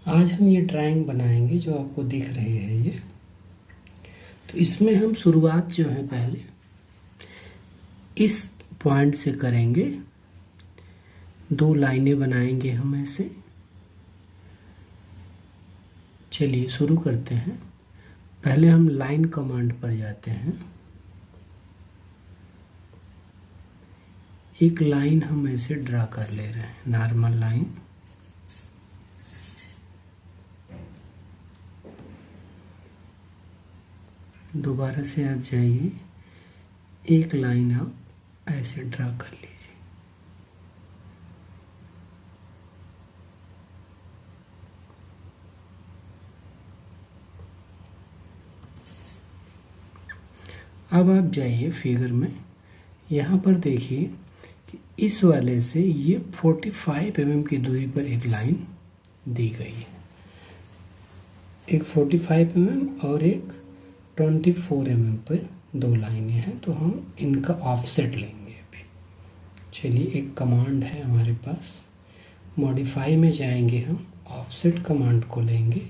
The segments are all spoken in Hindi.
आज हम ये ड्राइंग बनाएंगे जो आपको दिख रही है ये। तो इसमें हम शुरुआत जो है पहले इस पॉइंट से करेंगे, 2 लाइनें बनाएंगे हम ऐसे। चलिए शुरू करते हैं। पहले हम लाइन कमांड पर जाते हैं। एक लाइन हम ऐसे ड्रा कर ले रहे हैं, नॉर्मल लाइन। दोबारा से आप जाइए, एक लाइन आप ऐसे ड्रा कर लीजिए। अब आप जाइए फिगर में, यहाँ पर देखिए कि इस वाले से ये 45 mm की दूरी पर एक लाइन दी गई है। एक 45 mm और एक 24 mm पर 2 लाइनें हैं, तो हम इनका ऑफसेट लेंगे अभी। चलिए, एक कमांड है हमारे पास, मॉडिफाई में जाएंगे, हम ऑफसेट कमांड को लेंगे।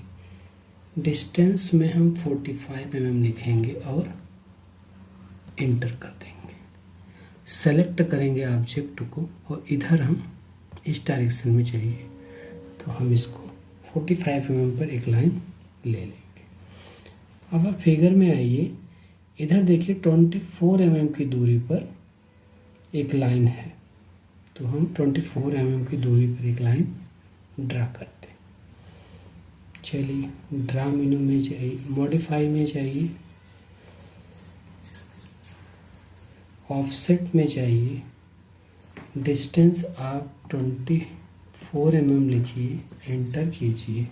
डिस्टेंस में हम 45 mm लिखेंगे और इंटर कर देंगे। सेलेक्ट करेंगे ऑब्जेक्ट को और इधर हम इस डायरेक्शन में चाहिए, तो हम इसको 45 mm पर एक लाइन ले लेंगे। अब आप फिगर में आइए, इधर देखिए 24 mm की दूरी पर एक लाइन है, तो हम 24 mm की दूरी पर एक लाइन ड्रा करते हैं। चलिए, ड्रा मेनू में जाइए, मॉडिफाई में जाइए, ऑफसेट में जाइए, डिस्टेंस आप 24 mm लिखिए, एंटर कीजिए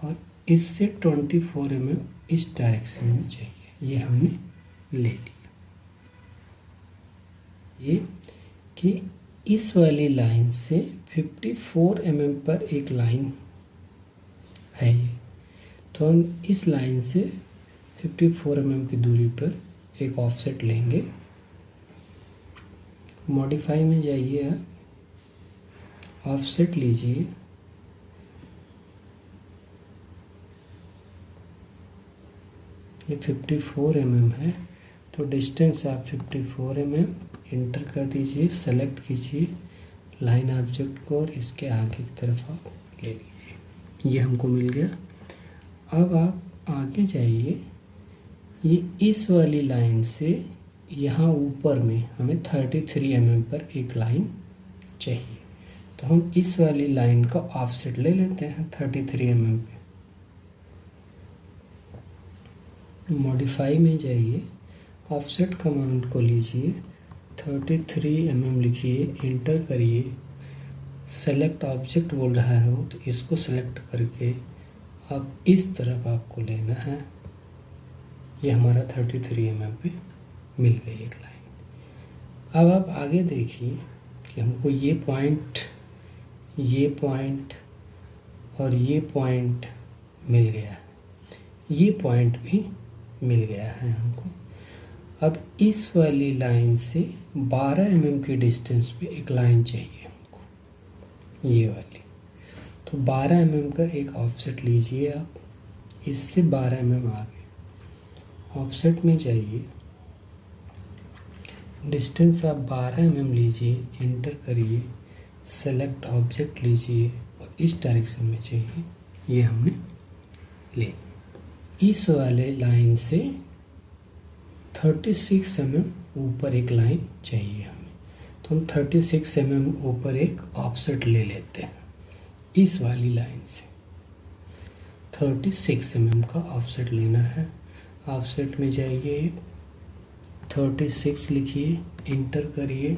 और इससे 24 mm इस डायरेक्शन में चाहिए। ये हमने ले लिया। ये कि इस वाली लाइन से 54 mm पर एक लाइन है ये, तो हम इस लाइन से 54 mm की दूरी पर एक ऑफसेट लेंगे। मॉडिफाई में जाइए, आप ऑफसेट लीजिए, ये 54 mm है, तो डिस्टेंस आप 54 mm इंटर कर दीजिए, सेलेक्ट कीजिए लाइन ऑब्जेक्ट को और इसके आगे की तरफ आप ले लीजिए। ये हमको मिल गया। अब आप आगे जाइए, ये इस वाली लाइन से यहाँ ऊपर में हमें 33 mm पर एक लाइन चाहिए, तो हम इस वाली लाइन का ऑफसेट ले लेते हैं 33 mm पे। मॉडिफाई में जाइए, ऑफसेट कमांड को लीजिए, 33 mm लिखिए, इंटर करिए, सेलेक्ट ऑब्जेक्ट बोल रहा है वो, तो इसको सेलेक्ट करके अब इस तरफ आपको लेना है। ये हमारा 33 mm पे मिल गई एक लाइन। अब आप आगे देखिए कि हमको ये पॉइंट और ये पॉइंट मिल गया है, ये पॉइंट भी मिल गया है हमको। अब इस वाली लाइन से 12 mm की डिस्टेंस पे एक लाइन चाहिए हमको, ये वाली। तो 12 mm का एक ऑफसेट लीजिए आप, इससे 12 mm आगे ऑफसेट में जाइए, डिस्टेंस आप 12 mm लीजिए, इंटर करिए, सेलेक्ट ऑब्जेक्ट लीजिए और इस डायरेक्शन में चाहिए। ये हमने ले, इस वाले लाइन से 36 mm ऊपर एक लाइन चाहिए हमें, तो हम 36 mm ऊपर एक ऑफसेट ले लेते हैं। इस वाली लाइन से 36 mm का ऑफसेट लेना है। ऑफसेट में जाइए, 36 लिखिए, इंटर करिए,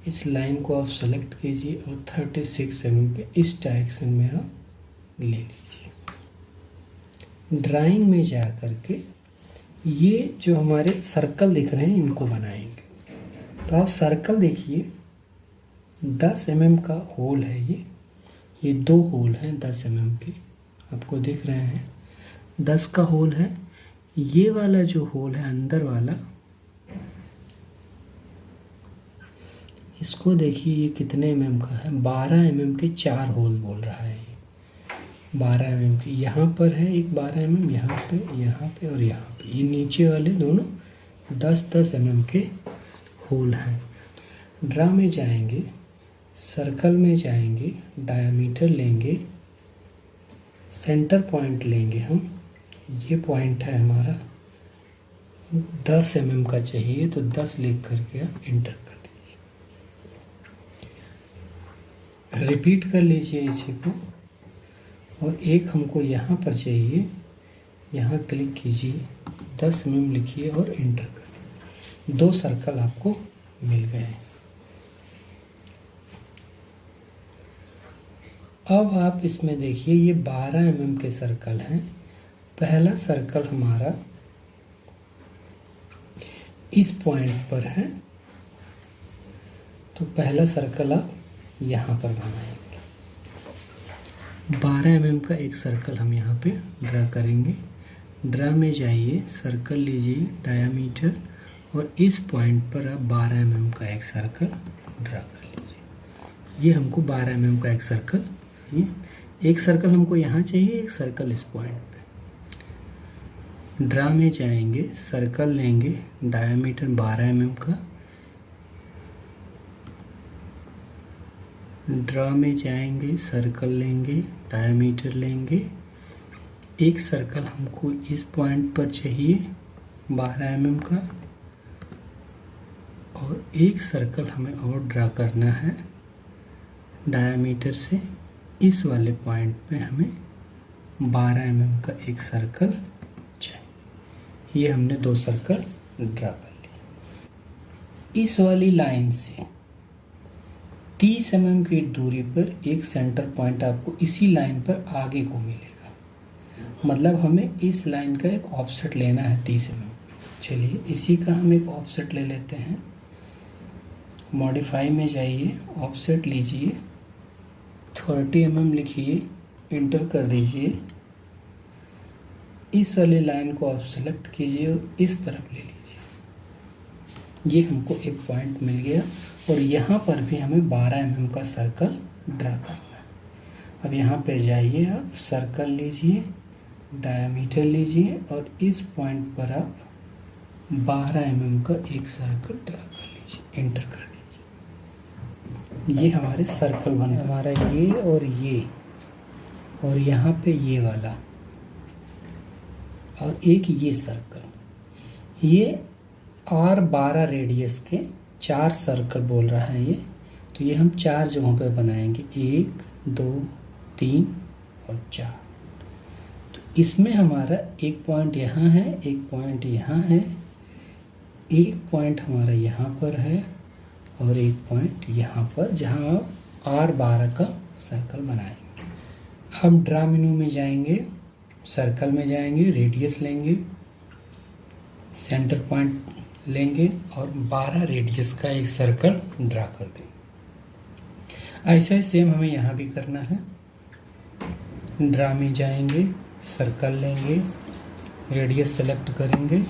इस लाइन को आप सेलेक्ट कीजिए और 36 mm पे इस डायरेक्शन में आप ले लीजिए। ड्राइंग में जा करके ये जो हमारे सर्कल दिख रहे हैं इनको बनाएंगे। तो आप सर्कल देखिए, 10 mm का होल है ये 2 होल हैं 10 mm के, आपको दिख रहे हैं 10 का होल है। ये वाला जो होल है अंदर वाला, इसको देखिए ये कितने mm का है, 12 mm के 4 होल बोल रहा है ये। 12 mm की यहाँ पर है एक 12 mm, यहाँ पे और यहाँ पे, ये नीचे वाले दोनों 10-10 mm के होल हैं। ड्रा में जाएंगे, सर्कल में जाएंगे, डायमीटर लेंगे, सेंटर पॉइंट लेंगे हम, ये पॉइंट है हमारा 10 mm का चाहिए तो 10 लिख करके आप इंटर कर दीजिए। रिपीट कर लीजिए इसी को। और एक हमको यहाँ पर चाहिए, यहाँ क्लिक कीजिए, 10 mm लिखिए और इंटर कर दीजिए। 2 सर्कल आपको मिल गए। अब आप इसमें देखिए ये 12 mm के सर्कल हैं। पहला सर्कल हमारा इस पॉइंट पर है, तो पहला सर्कल आप यहाँ पर बनाएंगे। 12 mm का एक सर्कल हम यहाँ पे ड्रा करेंगे। ड्रा में जाइए, सर्कल लीजिए, डायमीटर, और इस पॉइंट पर आप 12 mm का एक सर्कल ड्रा कर लीजिए। ये हमको 12 mm का एक सर्कल, ये एक सर्कल हमको यहाँ चाहिए, एक सर्कल इस पॉइंट पे। ड्रा में जाएंगे, सर्कल लेंगे, डायमीटर 12 mm का, ड्रा में जाएंगे, सर्कल लेंगे, डायमीटर लेंगे, एक सर्कल हमको इस पॉइंट पर चाहिए 12 mm का, और एक सर्कल हमें और ड्रा करना है डायमीटर से, इस वाले पॉइंट पे हमें 12 mm का एक सर्कल चाहिए। ये हमने 2 सर्कल ड्रा कर लिए। इस वाली लाइन से 30 mm की दूरी पर एक सेंटर पॉइंट आपको इसी लाइन पर आगे को मिलेगा। मतलब हमें इस लाइन का एक ऑफसेट लेना है 30 mm। चलिए इसी का हम एक ऑफसेट ले लेते हैं। मॉडिफाई में जाइए, ऑफसेट लीजिए, 30 mm लिखिए, इंटर कर दीजिए। इस वाली लाइन को आप सेलेक्ट कीजिए और इस तरफ ले लीजिए। ये हमको एक पॉइंट मिल गया और यहाँ पर भी हमें 12 mm का सर्कल ड्रा करना है। अब यहाँ पे जाइए, आप सर्कल लीजिए, डायमीटर लीजिए और इस पॉइंट पर आप 12 mm का एक सर्कल ड्रा कर लीजिए, इंटर कर दीजिए। ये हमारे सर्कल बन हमारा ये, और यहाँ पे ये वाला, और एक ये सर्कल। ये R12 रेडियस के 4 सर्कल बोल रहा है ये, तो ये हम 4 जगहों पे बनाएंगे, 1 2 3 और 4। तो इसमें हमारा एक पॉइंट यहाँ है, एक पॉइंट यहाँ है, एक पॉइंट हमारा यहाँ पर है और एक पॉइंट यहाँ पर, जहाँ आप R12 का सर्कल बनाएंगे। हम ड्रा मेनू में जाएंगे, सर्कल में जाएंगे, रेडियस लेंगे, सेंटर पॉइंट लेंगे और 12 रेडियस का एक सर्कल ड्रा कर देंगे। ऐसा ही सेम हमें यहाँ भी करना है। ड्रा में जाएंगे, सर्कल लेंगे, रेडियस सेलेक्ट करेंगे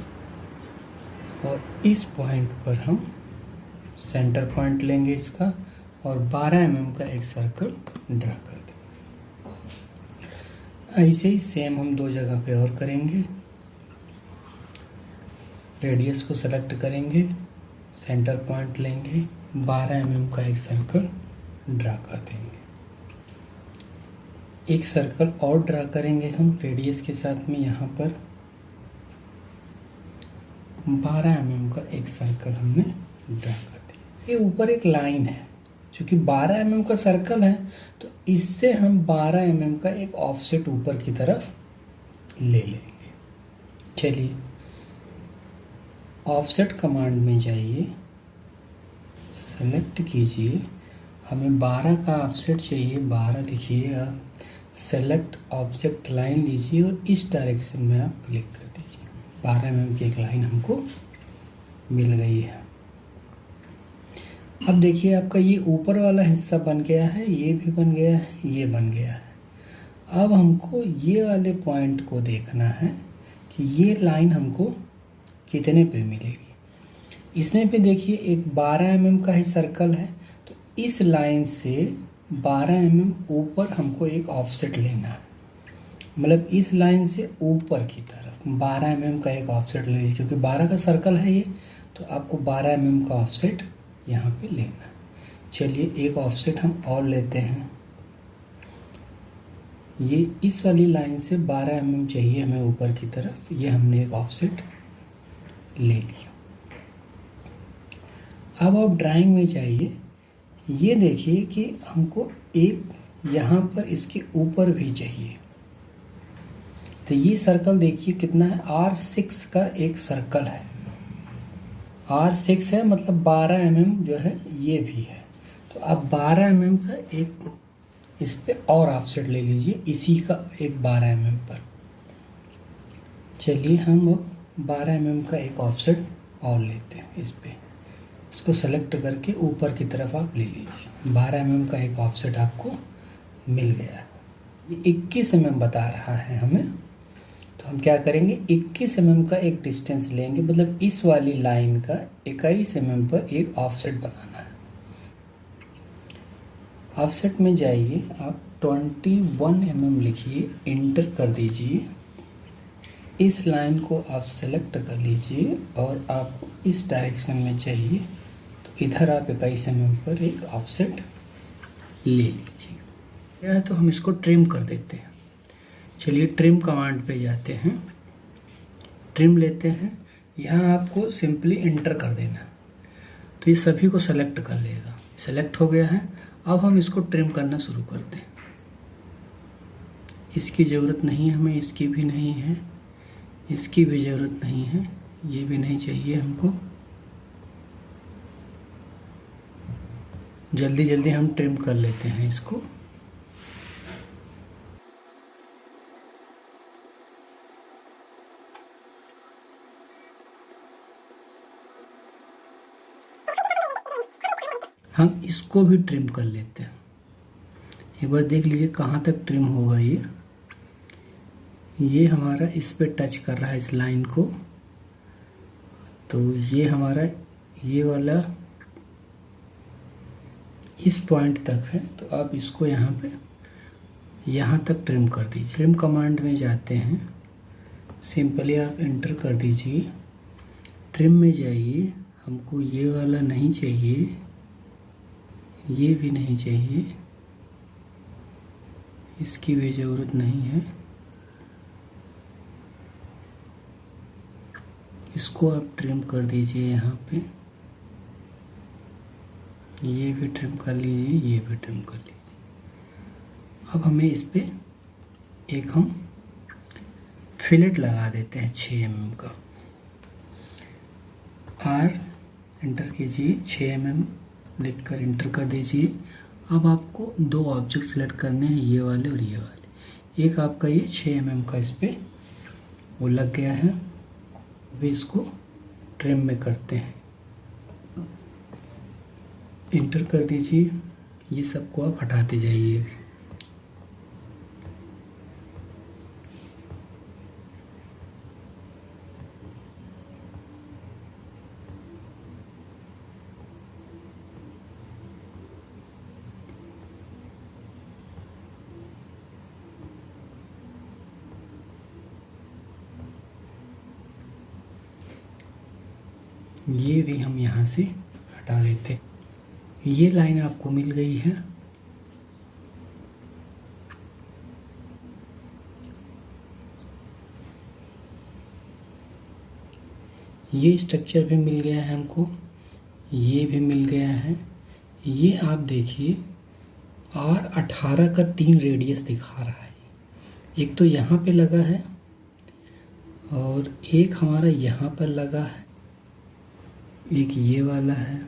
और इस पॉइंट पर हम सेंटर पॉइंट लेंगे इसका और 12 mm का एक सर्कल ड्रा कर देंगे। ऐसे ही सेम हम 2 जगह पे और करेंगे। रेडियस को सेलेक्ट करेंगे, सेंटर पॉइंट लेंगे, 12 mm का एक सर्कल ड्रा कर देंगे। एक सर्कल और ड्रा करेंगे हम रेडियस के साथ में, यहाँ पर 12 mm का एक सर्कल हमने ड्रा कर दिया। ये ऊपर एक लाइन है, क्योंकि 12 mm का सर्कल है तो इससे हम 12 mm का एक ऑफसेट ऊपर की तरफ ले लेंगे। चलिए ऑफसेट कमांड में जाइए, सेलेक्ट कीजिए, हमें 12 का ऑफसेट चाहिए, 12 लिखिए, आप सेलेक्ट ऑब्जेक्ट लाइन लीजिए और इस डायरेक्शन में आप क्लिक कर दीजिए। 12 mm की एक लाइन हमको मिल गई है। अब देखिए आपका ये ऊपर वाला हिस्सा बन गया है, ये भी बन गया है, ये बन गया है। अब हमको ये वाले पॉइंट को देखना है कि ये लाइन हमको कितने पे मिलेगी। इसमें भी देखिए एक 12 mm का ही सर्कल है, तो इस लाइन से 12 mm ऊपर हमको एक ऑफसेट लेना है। मतलब इस लाइन से ऊपर की तरफ 12 mm का एक ऑफसेट ले लीजिए, क्योंकि 12 का सर्कल है ये, तो आपको 12 mm का ऑफसेट यहाँ पे लेना है। चलिए एक ऑफसेट हम और लेते हैं। ये इस वाली लाइन से 12 mm चाहिए हमें ऊपर की तरफ, ये हमने एक ऑफसेट ले लिया। अब आप ड्राइंग में जाइए, ये देखिए कि हमको एक यहाँ पर इसके ऊपर भी चाहिए। तो ये सर्कल देखिए कितना है, R6 का एक सर्कल है। R6 है मतलब 12 mm जो है ये भी है। तो आप 12 mm का एक इस पे और ऑफसेट ले लीजिए, इसी का एक 12 mm पर। चलिए हम 12 mm का एक ऑफसेट और लेते हैं इस पे। इसको सेलेक्ट करके ऊपर की तरफ आप ले लीजिए। 12 mm का एक ऑफसेट आपको मिल गया। ये 21 mm बता रहा है हमें, तो हम क्या करेंगे, 21 mm का एक डिस्टेंस लेंगे, मतलब इस वाली लाइन का 21 mm पर एक ऑफसेट बनाना है। ऑफसेट में जाइए, आप 21 mm लिखिए, इंटर कर दीजिए। इस लाइन को आप सेलेक्ट कर लीजिए और आपको इस डायरेक्शन में चाहिए, तो इधर आप 21 mm पर एक ऑफसेट ले लीजिए। या तो हम इसको ट्रिम कर देते हैं। चलिए ट्रिम कमांड पे जाते हैं, ट्रिम लेते हैं। यहाँ आपको सिंपली इंटर कर देना, तो ये सभी को सेलेक्ट कर लेगा। सेलेक्ट हो गया है। अब हम इसको ट्रिम करना शुरू करते हैं। इसकी ज़रूरत नहीं है हमें, इसकी भी नहीं है, इसकी भी ज़रूरत नहीं है, ये भी नहीं चाहिए हमको। जल्दी जल्दी हम ट्रिम कर लेते हैं इसको। हम इसको भी ट्रिम कर लेते हैं। एक बार देख लीजिए कहाँ तक ट्रिम होगा। ये हमारा इस पे टच कर रहा है इस लाइन को, तो ये हमारा ये वाला इस पॉइंट तक है। तो आप इसको यहाँ पे यहाँ तक ट्रिम कर दीजिए। ट्रिम कमांड में जाते हैं, सिंपली आप इंटर कर दीजिए। ट्रिम में जाइए, हमको ये वाला नहीं चाहिए, ये भी नहीं चाहिए, इसकी भी ज़रूरत नहीं है। इसको आप ट्रिम कर दीजिए यहाँ पे, ये भी ट्रिम कर लीजिए, ये भी ट्रिम कर लीजिए। अब हमें इस पे एक हम फिलेट लगा देते हैं 6 mm का। आर एंटर कीजिए, 6 mm लिखकर इंटर कर दीजिए। अब आपको दो ऑब्जेक्ट सेलेक्ट करने हैं, ये वाले और ये वाले। एक आपका ये 6 mm का इस पे वो लग गया है। अभी इसको ट्रिम में करते हैं, इंटर कर दीजिए। ये सबको आप हटाते जाइए। ये भी हम यहाँ से हटा देते। ये लाइन आपको मिल गई है। ये स्ट्रक्चर भी मिल गया है हमको, ये भी मिल गया है। ये आप देखिए R18 का 3 रेडियस दिखा रहा है। एक तो यहाँ पे लगा है और एक हमारा यहाँ पर लगा है, एक ये वाला है,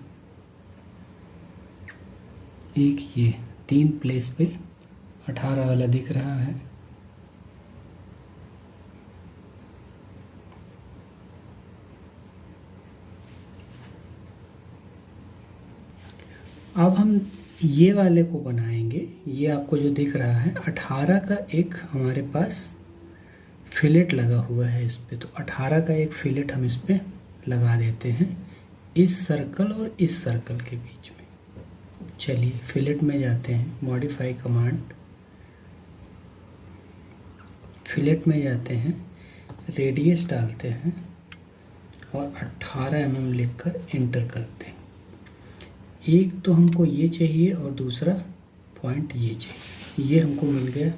एक ये 3 प्लेस पे 18 वाला दिख रहा है। अब हम ये वाले को बनाएंगे। ये आपको जो दिख रहा है 18 का एक हमारे पास फिलेट लगा हुआ है इस पे, तो 18 का एक फिलेट हम इस पे लगा देते हैं, इस सर्कल और इस सर्कल के बीच में। चलिए फिलेट में जाते हैं, मॉडिफाई कमांड, फिलेट में जाते हैं, रेडियस डालते हैं और 18 mm लिखकर एंटर करते हैं। एक तो हमको ये चाहिए और दूसरा पॉइंट ये चाहिए। ये हमको मिल गया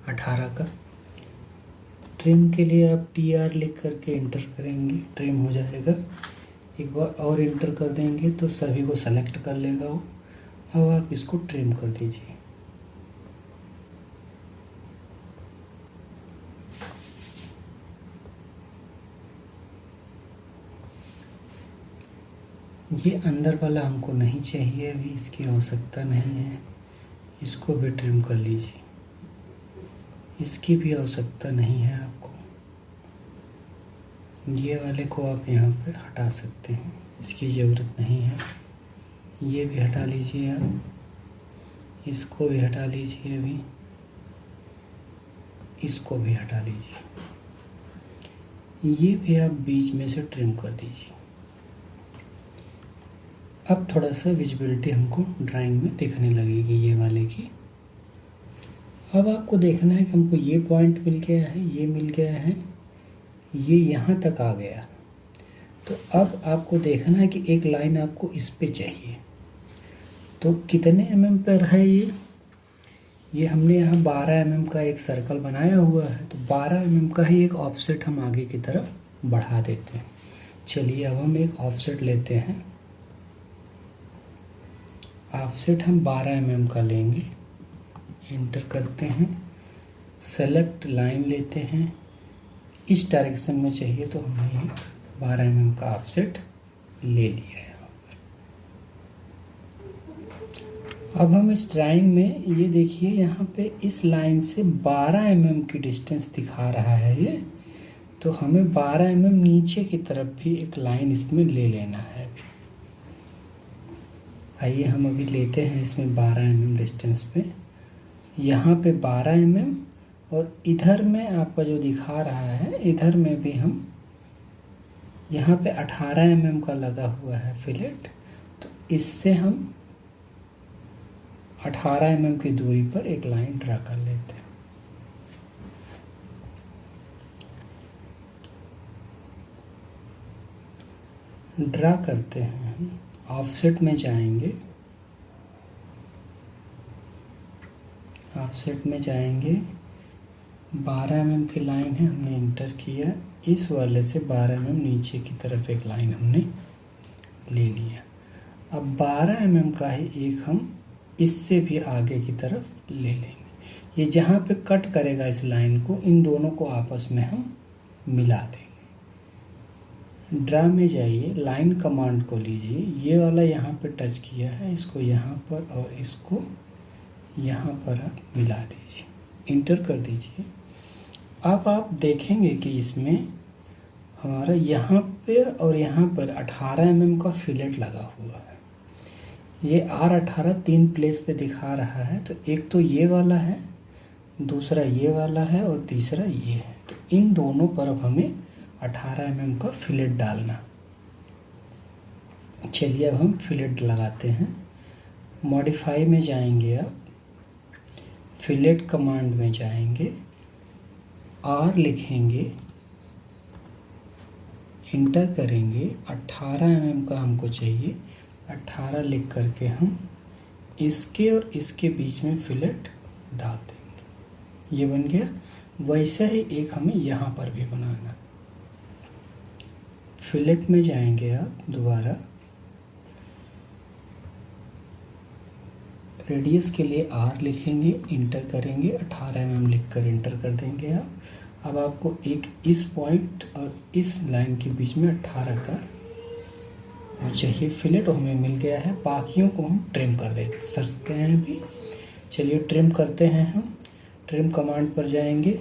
18 का। ट्रिम के लिए आप TR लिख करके एंटर करेंगे, ट्रिम हो जाएगा। एक बार और एंटर कर देंगे तो सभी को सेलेक्ट कर लेगा वो। अब आप इसको ट्रिम कर दीजिए। ये अंदर वाला हमको नहीं चाहिए अभी, इसकी आवश्यकता नहीं है। इसको भी ट्रिम कर लीजिए। इसकी भी आवश्यकता नहीं है आपको। ये वाले को आप यहाँ पे हटा सकते हैं, इसकी ज़रूरत नहीं है। ये भी हटा लीजिए आप, इसको भी हटा लीजिए अभी, इसको भी हटा लीजिए। ये भी आप बीच में से ट्रिम कर दीजिए। अब थोड़ा सा विजिबिलिटी हमको ड्राइंग में दिखने लगेगी ये वाले की। अब आपको देखना है कि हमको ये पॉइंट मिल गया है, ये मिल गया है, ये यहाँ तक आ गया। तो अब आपको देखना है कि एक लाइन आपको इस पे चाहिए। तो कितने mm पर है ये हमने यहाँ 12 mm का एक सर्कल बनाया हुआ है, तो 12 mm का ही एक ऑफसेट हम आगे की तरफ बढ़ा देते हैं। चलिए अब हम एक ऑफसेट लेते हैं। ऑफसेट हम 12 mm का लेंगे, एंटर करते हैं, सेलेक्ट लाइन लेते हैं। इस डायरेक्शन में चाहिए तो हमने एक 12 mm का ऑफसेट ले लिया है। अब हम इस ड्राइंग में ये देखिए, यहाँ पे इस लाइन से 12 mm की डिस्टेंस दिखा रहा है ये। तो हमें 12 mm नीचे की तरफ भी एक लाइन इसमें ले लेना है। आइए हम अभी लेते हैं इसमें 12 mm डिस्टेंस पे, यहाँ पे 12 mm, और इधर में आपका जो दिखा रहा है इधर में भी हम यहाँ पे 18 mm का लगा हुआ है फिलेट। तो इससे हम 18 mm की दूरी पर एक लाइन ड्रा कर लेते हैं। ड्रा करते हैं हम, ऑफसेट में जाएंगे, ऑफसेट में जाएंगे, 12 mm की लाइन है, हमने इंटर किया। इस वाले से 12 mm नीचे की तरफ एक लाइन हमने ले लिया। अब 12 mm का ही एक हम इससे भी आगे की तरफ ले लेंगे। ये जहाँ पे कट करेगा इस लाइन को, इन दोनों को आपस में हम मिला देंगे। ड्रा में जाइए, लाइन कमांड को लीजिए, ये वाला यहाँ पे टच किया है, इसको यहाँ पर और इसको यहाँ पर आप मिला दीजिए, इंटर कर दीजिए। अब आप देखेंगे कि इसमें हमारा यहाँ पर और यहाँ पर 18 mm का फिलेट लगा हुआ है। ये R18 तीन प्लेस पे दिखा रहा है। तो एक तो ये वाला है, दूसरा ये वाला है और तीसरा ये है। तो इन दोनों पर अब हमें 18 mm का फिलेट डालना। चलिए अब हम फिलेट लगाते हैं। मॉडिफाई में जाएंगे, आप फिलेट कमांड में जाएंगे, R लिखेंगे, इंटर करेंगे, 18 mm का हमको चाहिए। 18 लिख करके हम इसके और इसके बीच में फिलेट डाल देंगे। ये बन गया। वैसा ही एक हमें यहाँ पर भी बनाना। फिलेट में जाएंगे आप दोबारा, रेडियस के लिए R लिखेंगे, इंटर करेंगे, 18 mm लिख कर इंटर कर देंगे आप। अब आपको एक इस पॉइंट और इस लाइन के बीच में 18 का और चाहिए फिलेट, हमें मिल गया है। बाकियों को हम ट्रिम कर दे सकते हैं अभी। चलिए ट्रिम करते हैं हम। ट्रिम कमांड पर जाएंगे,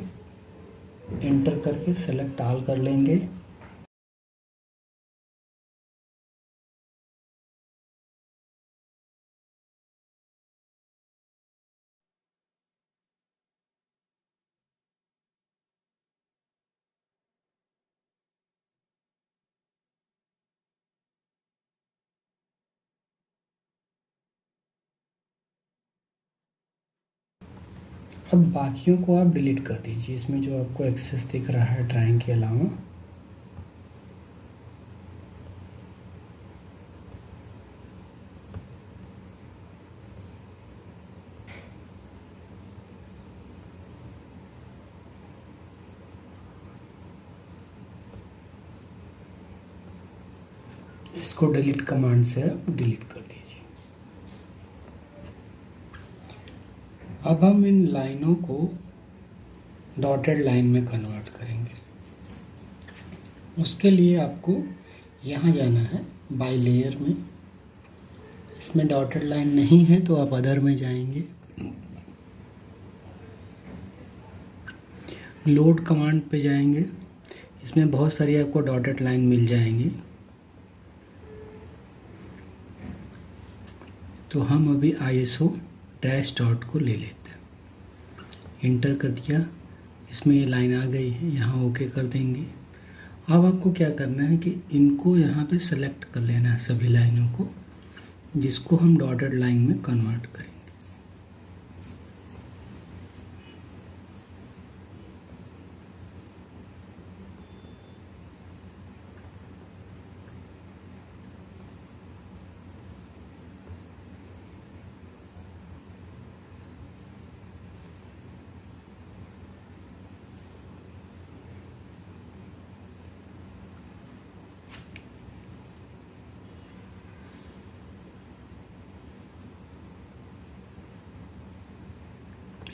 इंटर करके सेलेक्ट ऑल कर लेंगे। अब बाकियों को आप डिलीट कर दीजिए, इसमें जो आपको एक्सेस दिख रहा है ड्राइंग के अलावा। इसको डिलीट कमांड से आप डिलीट कर दीजिए। अब हम इन लाइनों को डॉटेड लाइन में कन्वर्ट करेंगे। उसके लिए आपको यहाँ जाना है बाय लेयर में। इसमें डॉटेड लाइन नहीं है तो आप अदर में जाएंगे। लोड कमांड पे जाएंगे, इसमें बहुत सारी आपको डॉटेड लाइन मिल जाएंगी। तो हम अभी ISO डैश डॉट को ले लेते हैं। इंटर कर दिया, इसमें ये लाइन आ गई है, यहाँ ओके कर देंगे। अब आपको क्या करना है कि इनको यहाँ पे सेलेक्ट कर लेना है सभी लाइनों को, जिसको हम डॉटेड लाइन में कन्वर्ट करेंगे।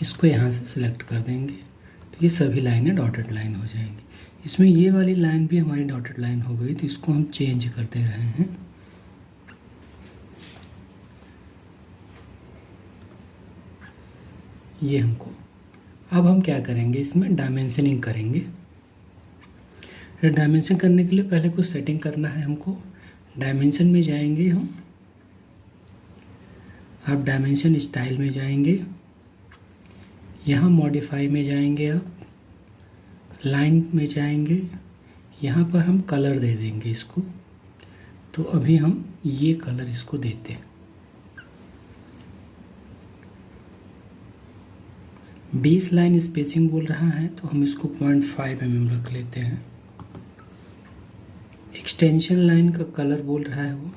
इसको यहाँ से सिलेक्ट कर देंगे तो ये सभी लाइनें डॉटेड लाइन हो जाएंगी। इसमें ये वाली लाइन भी हमारी डॉटेड लाइन हो गई, तो इसको हम चेंज करते रहे हैं। ये हमको, अब हम क्या करेंगे, इसमें डायमेंशनिंग करेंगे। डायमेंशन करने के लिए पहले कुछ सेटिंग करना है हमको। डायमेंशन में जाएंगे हम, आप डायमेंशन स्टाइल में जाएंगे, यहाँ मॉडिफाई में जाएंगे, आप लाइन में जाएंगे, यहाँ पर हम कलर दे देंगे इसको। तो अभी हम ये कलर इसको देते हैं। 20 लाइन स्पेसिंग बोल रहा है तो हम इसको 0.5 mm रख लेते हैं। एक्सटेंशन लाइन का कलर बोल रहा है वो,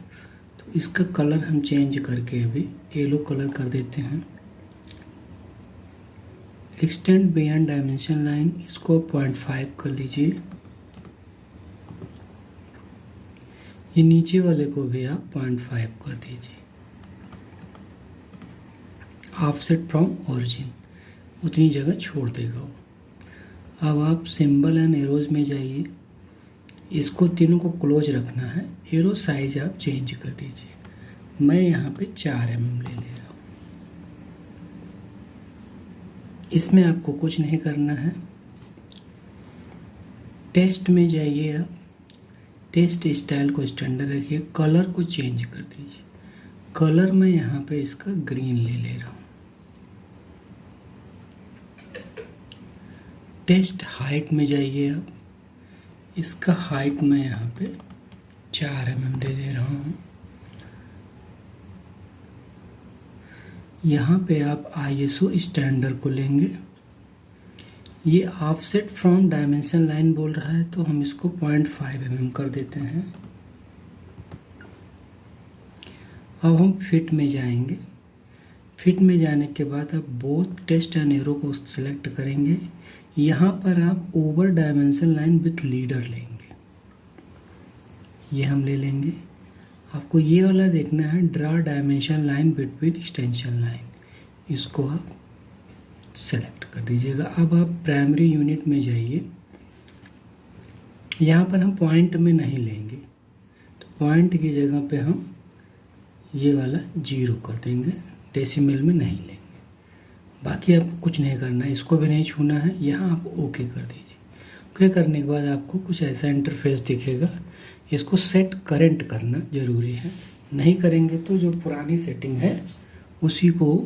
तो इसका कलर हम चेंज करके अभी येलो कलर कर देते हैं। एक्सटेंड बियॉन्ड डायमेंशन लाइन, इसको 0.5 कर लीजिए। ये नीचे वाले को भी आप 0.5 कर दीजिए। ऑफसेट फ्रॉम ओरिजिन, उतनी जगह छोड़ देगा वो। अब आप सिंबल एंड एरोज में जाइए, इसको तीनों को क्लोज रखना है। एरो साइज आप चेंज कर दीजिए। मैं यहाँ पे 4 mm ले रहा हूँ। इसमें आपको कुछ नहीं करना है। टेस्ट में जाइए, आप टेस्ट स्टाइल को स्टैंडर्ड रखिए, कलर को चेंज कर दीजिए। कलर में यहाँ पे इसका ग्रीन ले रहा हूँ। टेस्ट हाइट में जाइए, आप इसका हाइट में यहाँ पे 4 mm दे रहा हूँ। यहाँ पे आप ISO स्टैंडर्ड को लेंगे। ये ऑफसेट फ्रॉम डायमेंशन लाइन बोल रहा है तो हम इसको 0.5 mm कर देते हैं। अब हम फिट में जाएंगे। फिट में जाने के बाद आप बोथ टेस्ट एंड एरो को सिलेक्ट करेंगे। यहाँ पर आप over dimension line with leader लेंगे, ये हम ले लेंगे। आपको ये वाला देखना है, draw dimension line between extension line, इसको आप सेलेक्ट कर दीजिएगा। अब आप प्राइमरी यूनिट में जाइए, यहाँ पर हम पॉइंट में नहीं लेंगे, तो पॉइंट की जगह पे हम ये वाला 0 कर देंगे, डेसिमल में नहीं लेंगे। बाकी आपको कुछ नहीं करना है, इसको भी नहीं छूना है। यहाँ आप ओके कर दीजिए। ओके करने के बाद आपको कुछ ऐसा इंटरफेस दिखेगा। इसको सेट करेंट करना ज़रूरी है, नहीं करेंगे तो जो पुरानी सेटिंग है उसी को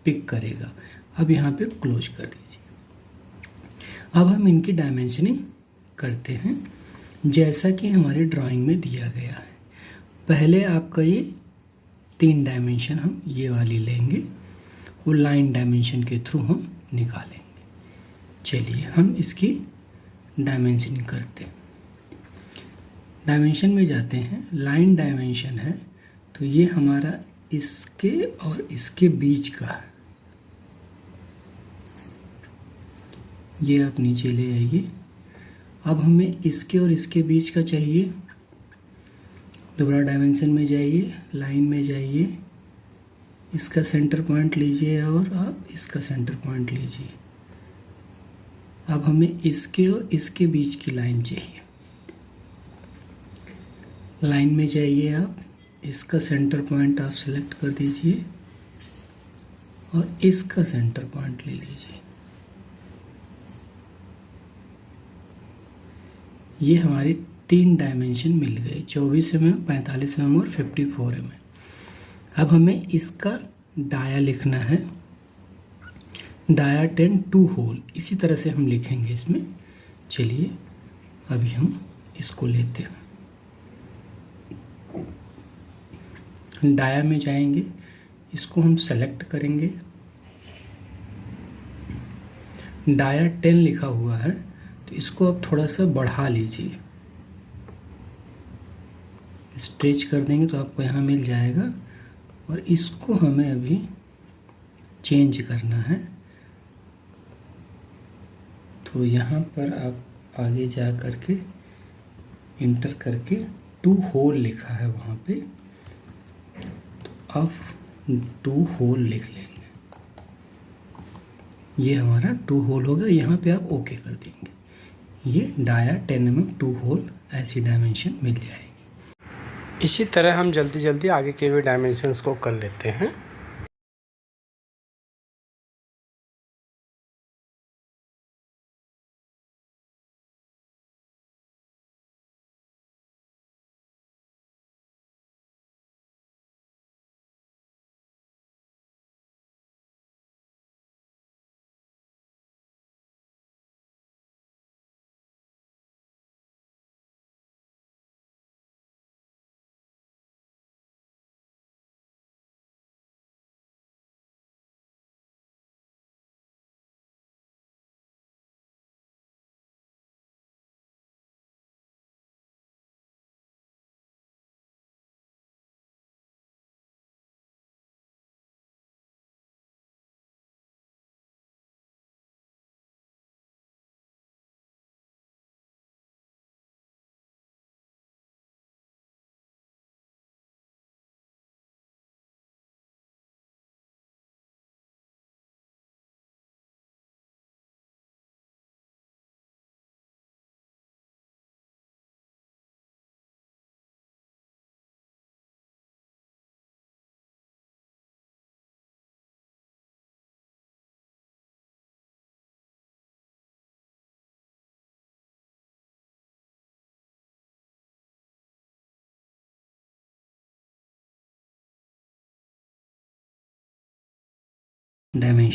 पिक करेगा। अब यहाँ पे क्लोज कर दीजिए। अब हम इनकी डायमेंशनिंग करते हैं जैसा कि हमारी ड्राइंग में दिया गया है। पहले आपका ये 3 डायमेंशन हम ये वाली लेंगे, वो लाइन डायमेंशन के थ्रू हम निकालेंगे। चलिए हम इसकी डायमेंशनिंग करते हैं। डायमेंशन में जाते हैं, लाइन डायमेंशन है तो ये हमारा इसके और इसके बीच का है। ये आप नीचे ले आइए। अब हमें इसके और इसके बीच का चाहिए। दोबारा डायमेंशन में जाइए, लाइन में जाइए, इसका सेंटर पॉइंट लीजिए और आप इसका सेंटर पॉइंट लीजिए। अब हमें इसके और इसके बीच की लाइन चाहिए। लाइन में जाइए आप, इसका सेंटर पॉइंट आप सेलेक्ट कर दीजिए और इसका सेंटर पॉइंट ले लीजिए। ये हमारी 3 डायमेंशन मिल गए, 24 mm, 45 mm और 54 mm। अब हमें इसका डाया लिखना है। डाया 10 2 होल, इसी तरह से हम लिखेंगे इसमें। चलिए अभी हम इसको लेते हैं। डाया में जाएंगे, इसको हम सेलेक्ट करेंगे। डाया 10 लिखा हुआ है तो इसको आप थोड़ा सा बढ़ा लीजिए, स्ट्रेच कर देंगे तो आपको यहाँ मिल जाएगा। और इसको हमें अभी चेंज करना है, तो यहाँ पर आप आगे जा कर के इंटर करके 2 होल लिखा है वहाँ पे, तो आप 2 होल लिख लेंगे। ये हमारा 2 होल होगा। यहाँ पे आप ओके कर देंगे। ये डाया 10 mm 2 होल ऐसी डायमेंशन मिल जाएगी। इसी तरह हम जल्दी जल्दी आगे के भी डायमेंशंस को कर लेते हैं। डायमेंशन